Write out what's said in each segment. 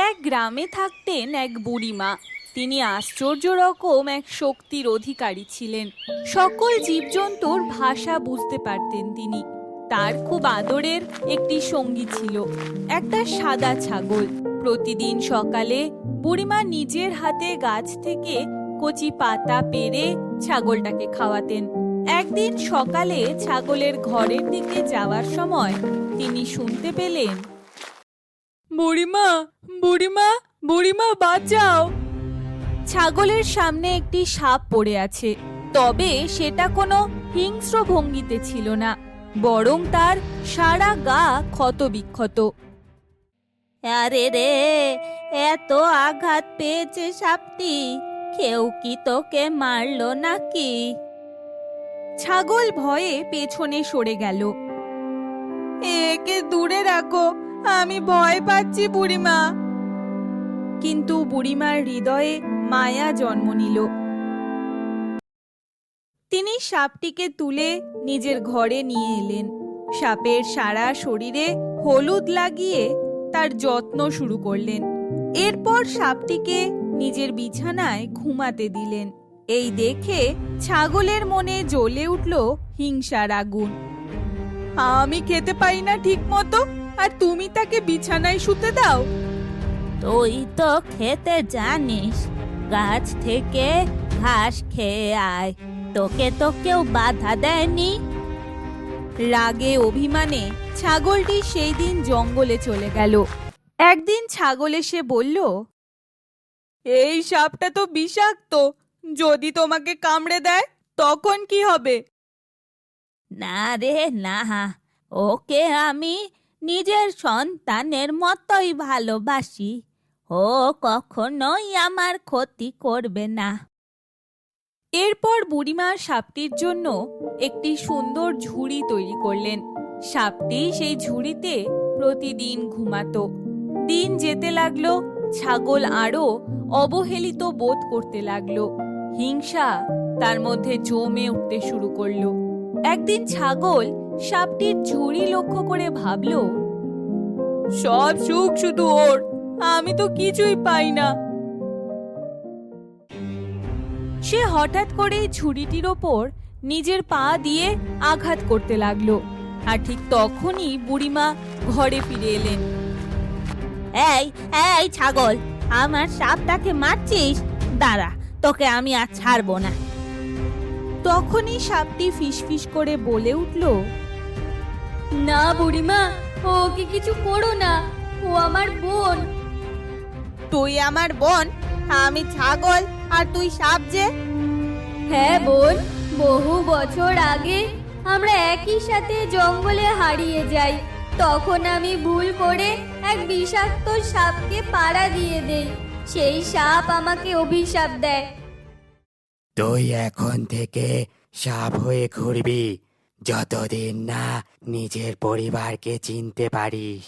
এক গ্রামে থাকতেন এক বুড়িমা। তিনি আশ্চর্য রকম এক শক্তির অধিকারী ছিলেন। সকল জীবজন্তুর ভাষা বুঝতে পারতেন তিনি। তার খুব আদরের একটি সঙ্গী ছিল, একটা সাদা ছাগল। প্রতিদিন সকালে বুড়িমা নিজের হাতে গাছ থেকে কচি পাতা পেড়ে ছাগলটাকে খাওয়াতেন। একদিন সকালে ছাগলের ঘরের দিকে যাওয়ার সময় তিনি শুনতে পেলেন, বুড়িমা, বুড়িমা, বুড়িমা বাঁচাও। ছাগলের সামনে একটি সাপ পড়ে আছে, তবে সেটা কোনো হিংস্র ভঙ্গিতে ছিল না, বরং তার সারা গা ক্ষত বিক্ষত। আরে রে, এত আঘাত পেয়েছে সাপটি, কেউ কি তোকে মারলো নাকি? ছাগল ভয়ে পেছনে সরে গেল। একে দূরে রাখো, আমি ভয় পাচ্ছি বুড়িমা। কিন্তু বুড়িমার হৃদয়ে মায়া জন্ম নিল। তিনি সাপটিকে তুলে নিজের ঘরে নিয়ে এলেন। সাপের সারা শরীরে হলুদ লাগিয়ে তার যত্ন শুরু করলেন। এরপর সাপটিকে নিজের বিছানায় ঘুমাতে দিলেন। এই দেখে ছাগলের মনে জ্বলে উঠল হিংসার আগুন। আমি খেতে পাই না ঠিক মতো, আর তুমি তাকে বিছানায় শুতে দাও? তুই তো খেতে জানিস, গাছ থেকে ঘাস খেয়ে আয়, তোকে তো কেউ বাধা দেয়নি। রাগে অভিমানে ছাগলটি সেই দিন জঙ্গলে চলে গেল। একদিন ছাগল এসে বলল, এই সাপটা তো বিষাক্ত, যদি তোমাকে কামড়ে দেয় তখন কি হবে? না রে না, ওকে আমি নিজের সন্তানের মতোই ভালোবাসি, ও কখনোই আমার ক্ষতি করবে না। এরপর বুড়িমা সাপটির জন্য একটি সুন্দর ঝুড়ি তৈরি করলেন। সাপটি সেই ঝুড়িতে প্রতিদিন ঘুমাতো। দিন যেতে লাগলো, ছাগল আরো অবহেলিত বোধ করতে লাগলো। হিংসা তার মধ্যে জমে উঠতে শুরু করলো। একদিন ছাগল সাপটির ঝুড়ি লক্ষ্য করে ভাবল, সব সুখ শুধু ওর, আমি তো কিছুই পাই না। সে হঠাৎ করে ঝুড়িটির ওপর নিজের পা দিয়ে আঘাত করতে লাগলো। আর ঠিক তখনই বুড়িমা ঘরে ফিরে এলেন। এই এই ছাগল, আমার সাপটাকে মারছিস? দাঁড়া, তোকে আমি আর ছাড়বো না। তখনই সাপটি ফিসফিস করে বলে উঠল, না বুড়িমা, ওকে কিছু করো না, ও আমার বোন। তুই আমার বোন? আমি ছাগল আর তুই সাপ যে? হ্যাঁ বোন, বহু বছর আগে আমরা একই সাথে জঙ্গলে হারিয়ে যাই। তখন আমি ভুল করে এক বিষাক্ত সাপকে পাড়া দিয়ে দেই। সেই সাপ আমাকে অভিশাপ দেয়। তুই এখন থেকে সাপ হয়ে ঘুরবি, যতদিন না নিজের পরিবারকে চিনতে পারিস।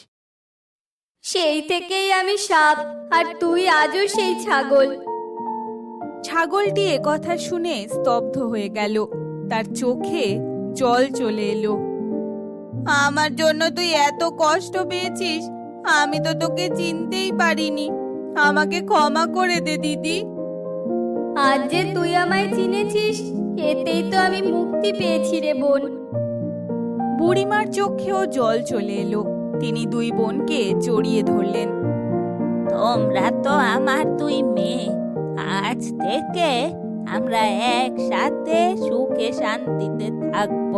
সেই থেকেই আমি সাপ, আর তুই আজও সেই ছাগল। ছাগলটি একথা শুনে স্তব্ধ হয়ে গেল। তার চোখে জল চলে এলো। আমার জন্য তুই এত কষ্ট পেয়েছিস, আমি তো তোকে চিনতেই পারিনি। আমাকে ক্ষমা করে দে দিদি। আজ যে তুই আমায় চিনেছিস, এতেই তো আমি মুক্তি পেয়েছি রে বোন। বুড়িমার চোখেও জল চলে এলো। তিনি দুই বোনকে জড়িয়ে ধরলেন। তোমরা তো আমার দুই মেয়ে, আজ থেকে আমরা একসাথে সুখে শান্তিতে থাকব।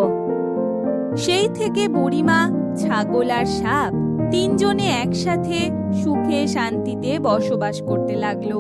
সেই থেকে বুড়িমা, ছাগল আর সাপ তিনজনে একসাথে সুখে শান্তিতে বসবাস করতে লাগলো।